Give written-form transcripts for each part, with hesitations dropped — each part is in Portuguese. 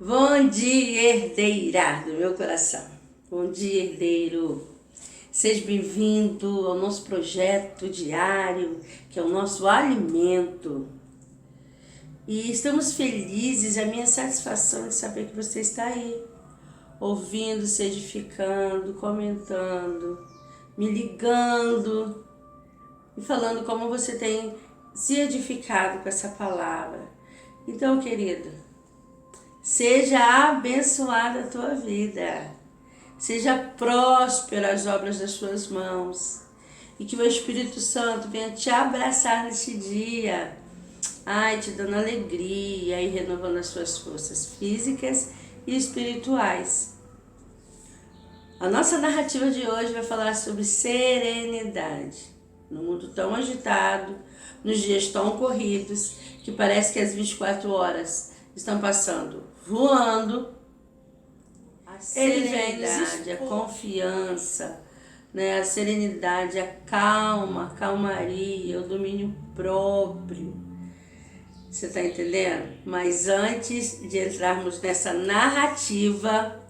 Bom dia, herdeira do meu coração. Bom dia, herdeiro. Seja bem-vindo ao nosso projeto diário, que é o nosso alimento. E estamos felizes, a minha satisfação é de saber que você está aí, ouvindo, se edificando, comentando, me ligando e falando como você tem se edificado com essa palavra. Então, querido, seja abençoada a tua vida, seja próspera as obras das tuas mãos e que o Espírito Santo venha te abraçar neste dia, te dando alegria e renovando as suas forças físicas e espirituais. A nossa narrativa de hoje vai falar sobre serenidade. No mundo tão agitado, nos dias tão corridos, que parece que as 24 horas estão passando voando, ele vem a confiança, né? A serenidade, a calma, a calmaria, o domínio próprio. Você está entendendo? Mas antes de entrarmos nessa narrativa,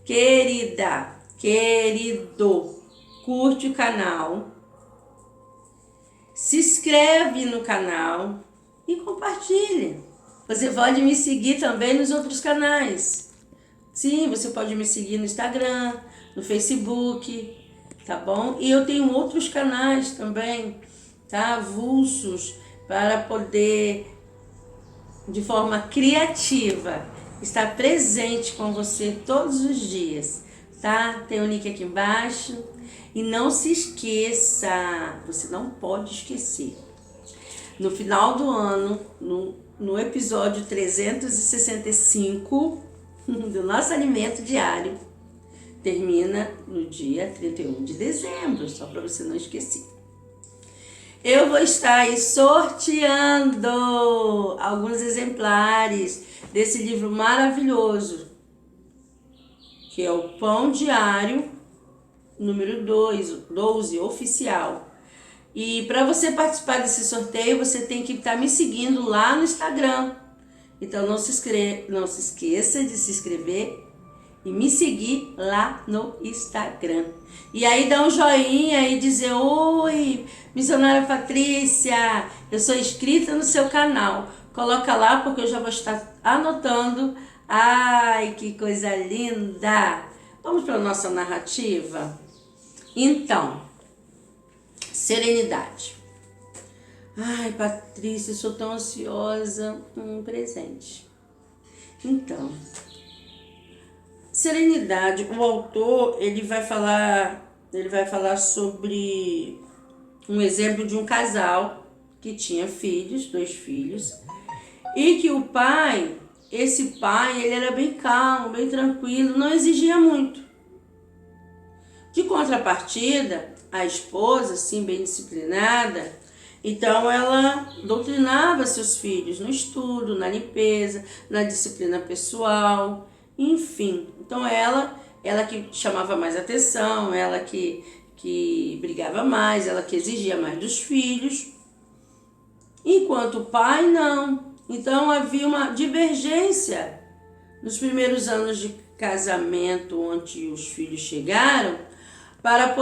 querida, querido, curte o canal, se inscreve no canal e compartilhe. Você pode me seguir também nos outros canais. Sim, você pode me seguir no Instagram, no Facebook, tá bom? E eu tenho outros canais também, tá? Avulsos, para poder, de forma criativa, estar presente com você todos os dias, tá? Tem o link aqui embaixo. E não se esqueça, você não pode esquecer. No final do ano, no episódio 365 do nosso alimento diário, termina no dia 31 de dezembro, só para você não esquecer. Eu vou estar aí sorteando alguns exemplares desse livro maravilhoso, que é o Pão Diário, número 12, oficial. E para você participar desse sorteio, você tem que estar me seguindo lá no Instagram. Então não se esqueça de se inscrever e me seguir lá no Instagram. E aí dá um joinha e dizer: oi, missionária Patrícia, eu sou inscrita no seu canal. Coloca lá porque eu já vou estar anotando. Ai, que coisa linda! Vamos para a nossa narrativa? Então, serenidade. Ai, Patrícia, sou tão ansiosa. Presente. Então, serenidade. O autor, ele vai falar sobre um exemplo de um casal que tinha filhos, 2 filhos, e que o pai, ele era bem calmo, bem tranquilo, não exigia muito. De contrapartida, a esposa, assim, bem disciplinada, então ela doutrinava seus filhos no estudo, na limpeza, na disciplina pessoal, enfim. Então ela que chamava mais atenção, ela que brigava mais, ela que exigia mais dos filhos, enquanto o pai não. Então havia uma divergência nos primeiros anos de casamento, onde os filhos chegaram, para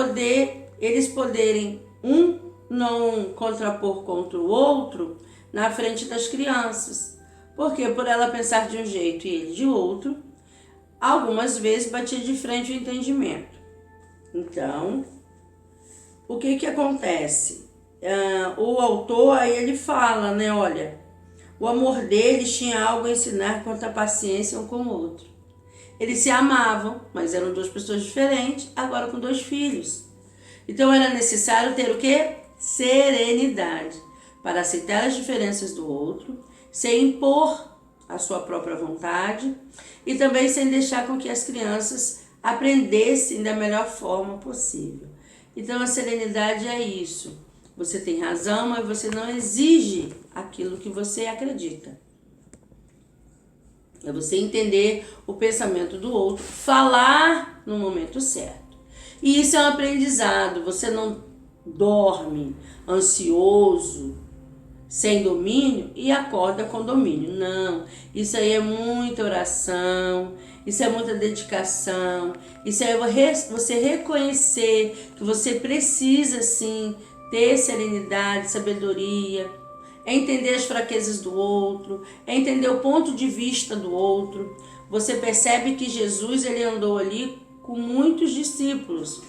eles poderem não contrapor contra o outro na frente das crianças. Porque por ela pensar de um jeito e ele de outro, algumas vezes batia de frente o entendimento. Então, o que acontece? O autor aí ele fala, né? Olha, o amor deles tinha algo a ensinar quanto à paciência um com o outro. Eles se amavam, mas eram 2 pessoas diferentes, agora com 2 filhos. Então era necessário ter o quê? Serenidade, para aceitar as diferenças do outro, sem impor a sua própria vontade e também sem deixar com que as crianças aprendessem da melhor forma possível. Então a serenidade é isso. Você tem razão, mas você não exige aquilo que você acredita. É você entender o pensamento do outro, falar no momento certo. E isso é um aprendizado. Você não dorme ansioso, sem domínio e acorda com domínio. Não, isso aí é muita oração, isso é muita dedicação, isso é você reconhecer que você precisa sim ter serenidade, sabedoria, é entender as fraquezas do outro, é entender o ponto de vista do outro. Você percebe que Jesus ele andou ali com muitos discípulos,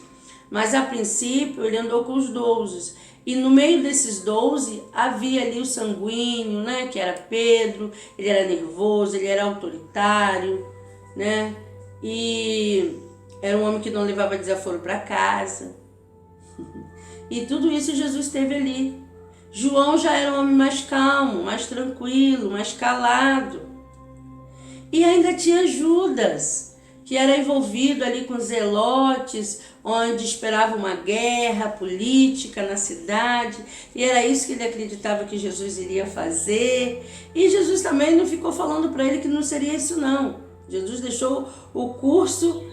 mas a princípio ele andou com os 12. E no meio desses 12 havia ali o sanguíneo, né, que era Pedro. Ele era nervoso, ele era autoritário, né, e era um homem que não levava desaforo para casa. E tudo isso Jesus teve ali. João já era um homem mais calmo, mais tranquilo, mais calado. E ainda tinha Judas, que era envolvido ali com zelotes, onde esperava uma guerra política na cidade, e era isso que ele acreditava que Jesus iria fazer. E Jesus também não ficou falando para ele que não seria isso não. Jesus deixou o curso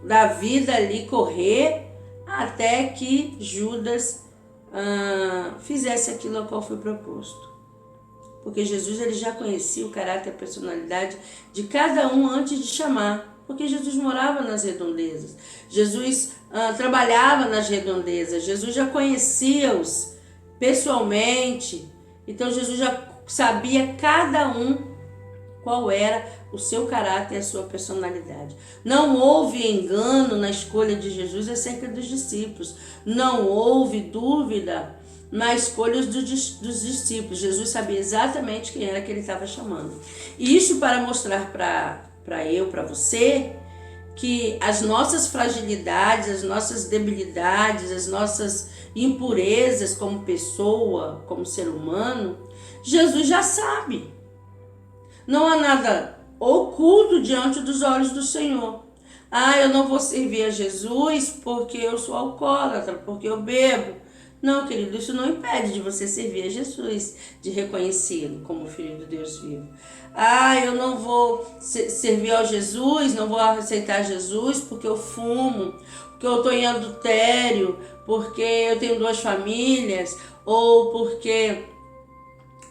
da vida ali correr até que Judas fizesse aquilo a qual foi proposto. Porque Jesus ele já conhecia o caráter e a personalidade de cada um antes de chamar. Porque Jesus morava nas redondezas. Jesus trabalhava nas redondezas. Jesus já conhecia-os pessoalmente. Então Jesus já sabia cada um qual era o seu caráter e a sua personalidade. Não houve engano na escolha de Jesus acerca dos discípulos. Não houve dúvida na escolha dos discípulos. Jesus sabia exatamente quem era que ele estava chamando. E isso para mostrar para você, que as nossas fragilidades, as nossas debilidades, as nossas impurezas como pessoa, como ser humano, Jesus já sabe. Não há nada oculto diante dos olhos do Senhor. Eu não vou servir a Jesus porque eu sou alcoólatra, porque eu bebo. Não, querido, isso não impede de você servir a Jesus, de reconhecê-lo como Filho de Deus vivo. Eu não vou servir ao Jesus, não vou aceitar Jesus porque eu fumo, porque eu estou em adultério, porque eu tenho 2 famílias, ou porque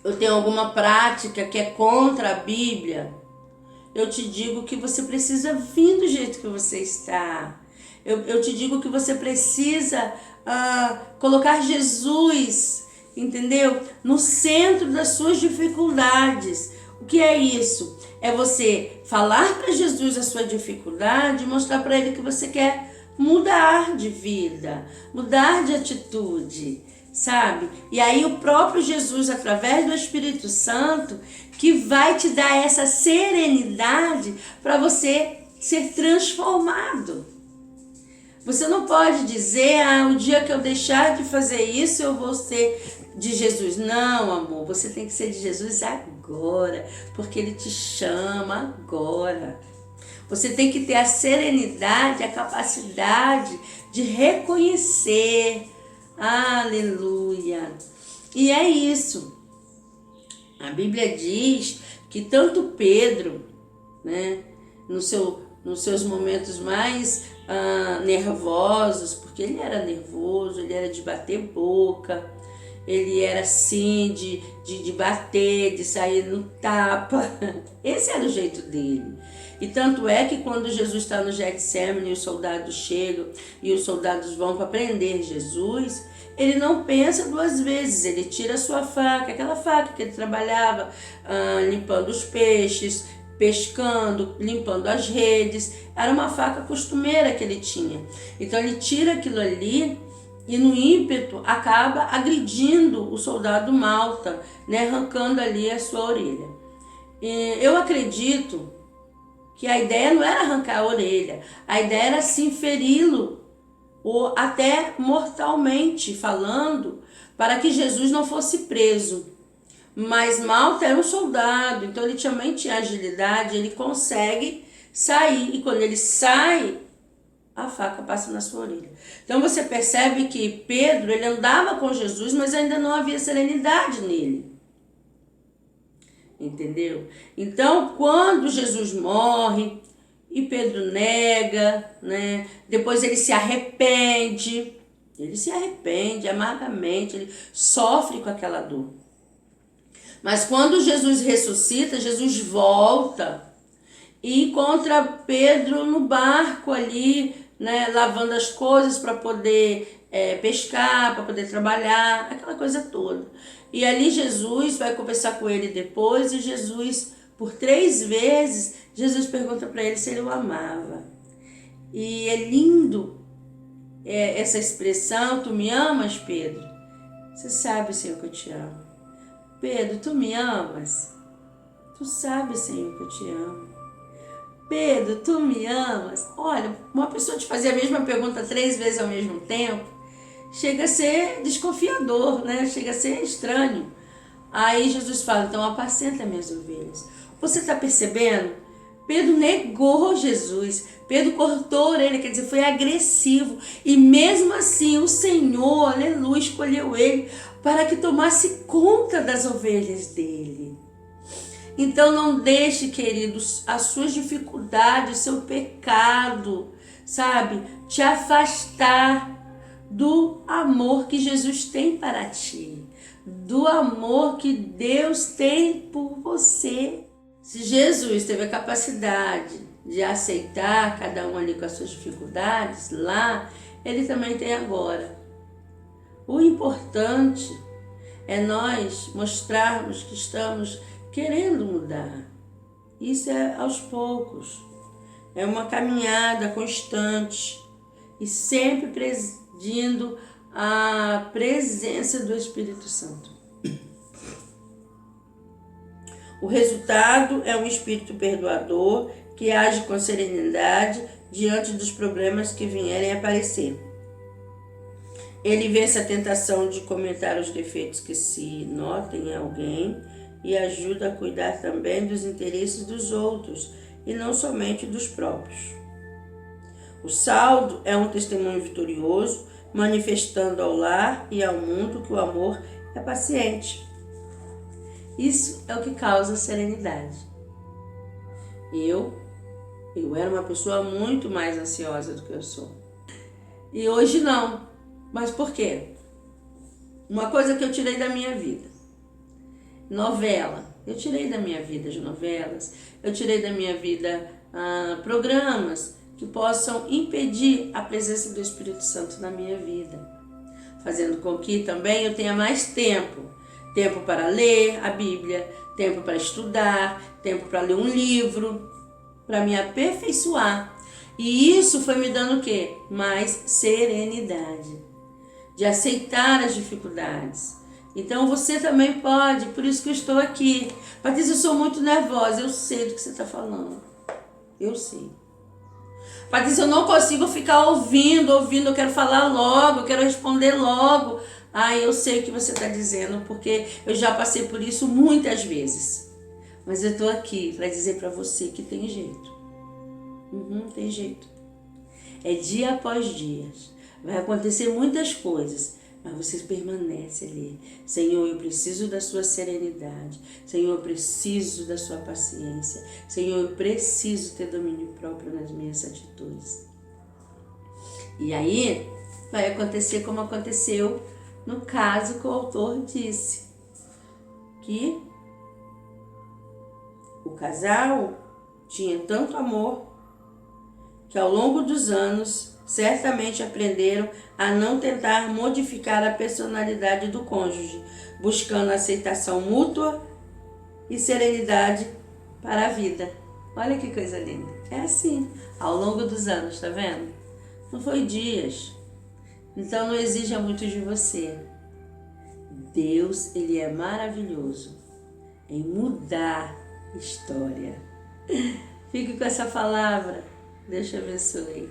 eu tenho alguma prática que é contra a Bíblia. Eu te digo que você precisa vir do jeito que você está. Eu te digo que você precisa colocar Jesus, entendeu? No centro das suas dificuldades. O que é isso? É você falar para Jesus a sua dificuldade e mostrar para ele que você quer mudar de vida, mudar de atitude, sabe? E aí o próprio Jesus, através do Espírito Santo, que vai te dar essa serenidade para você ser transformado. Você não pode dizer, o dia que eu deixar de fazer isso, eu vou ser de Jesus. Não, amor, você tem que ser de Jesus agora, porque ele te chama agora. Você tem que ter a serenidade, a capacidade de reconhecer. Aleluia! E é isso. A Bíblia diz que tanto Pedro, né, nos seus momentos mais nervosos, porque ele era nervoso, ele era de bater boca, ele era assim, de bater, de sair no tapa. Esse era o jeito dele. E tanto é que quando Jesus está no Getsêmani, os soldados chegam e os soldados vão para prender Jesus, ele não pensa 2 vezes, ele tira a sua faca, aquela faca que ele trabalhava limpando os peixes, pescando, limpando as redes. Era uma faca costumeira que ele tinha. Então ele tira aquilo ali e no ímpeto acaba agredindo o soldado Malta, né, arrancando ali a sua orelha. Eu acredito que a ideia não era arrancar a orelha, a ideia era sim feri-lo, ou até mortalmente falando, para que Jesus não fosse preso. Mas Malta era um soldado, então ele também tinha agilidade, ele consegue sair, e quando ele sai, a faca passa na sua orelha. Então você percebe que Pedro, ele andava com Jesus, mas ainda não havia serenidade nele. Entendeu? Então, quando Jesus morre e Pedro nega, né? Depois ele se arrepende, Ele se arrepende amargamente, ele sofre com aquela dor. Mas quando Jesus ressuscita, Jesus volta e encontra Pedro no barco ali, né, lavando as coisas para poder pescar, para poder trabalhar, aquela coisa toda. E ali Jesus vai conversar com ele depois, e Jesus, por 3 vezes, Jesus pergunta para ele se ele o amava. E é lindo essa expressão: tu me amas, Pedro? Você sabe, Senhor, que eu te amo. Pedro, tu me amas? Tu sabe, Senhor, que eu te amo. Pedro, tu me amas? Olha, uma pessoa te fazer a mesma pergunta 3 vezes ao mesmo tempo, chega a ser desconfiador, né? Chega a ser estranho. Aí Jesus fala: então apacenta minhas ovelhas. Você está percebendo? Pedro negou Jesus. Pedro cortou a orelha, quer dizer, foi agressivo. E mesmo assim o Senhor, aleluia, escolheu ele para que tomasse conta das ovelhas dele. Então não deixe, queridos, as suas dificuldades, o seu pecado, sabe, te afastar do amor que Jesus tem para ti, do amor que Deus tem por você. Se Jesus teve a capacidade de aceitar cada um ali com as suas dificuldades lá, ele também tem agora. O importante é nós mostrarmos que estamos querendo mudar. Isso é aos poucos. É uma caminhada constante e sempre pedindo a presença do Espírito Santo. O resultado é um espírito perdoador que age com serenidade diante dos problemas que vierem a aparecer. Ele vence a tentação de comentar os defeitos que se notem em alguém e ajuda a cuidar também dos interesses dos outros e não somente dos próprios. O saldo é um testemunho vitorioso, manifestando ao lar e ao mundo que o amor é paciente. Isso é o que causa serenidade. Eu era uma pessoa muito mais ansiosa do que eu sou. E hoje não. Mas por quê? Uma coisa que eu tirei da minha vida. Novela. Eu tirei da minha vida as novelas. Eu tirei da minha vida programas que possam impedir a presença do Espírito Santo na minha vida. Fazendo com que também eu tenha mais tempo. Tempo para ler a Bíblia, tempo para estudar, tempo para ler um livro, para me aperfeiçoar. E isso foi me dando o quê? Mais serenidade, de aceitar as dificuldades. Então você também pode, por isso que eu estou aqui. Patrícia, eu sou muito nervosa, eu sei do que você está falando. Eu sei. Patrícia, eu não consigo ficar ouvindo, eu quero falar logo, eu quero responder logo. Eu sei o que você está dizendo, porque eu já passei por isso muitas vezes. Mas eu estou aqui para dizer para você que tem jeito. Tem jeito. É dia após dia. Vai acontecer muitas coisas, mas você permanece ali. Senhor, eu preciso da sua serenidade. Senhor, eu preciso da sua paciência. Senhor, eu preciso ter domínio próprio nas minhas atitudes. E aí, vai acontecer como aconteceu no caso que o autor disse, que o casal tinha tanto amor que ao longo dos anos certamente aprenderam a não tentar modificar a personalidade do cônjuge, buscando aceitação mútua e serenidade para a vida. Olha que coisa linda. É assim, ao longo dos anos, tá vendo? Não foi dias. Então não exija muito de você. Deus, ele é maravilhoso em mudar história. Fique com essa palavra. Deus te abençoe.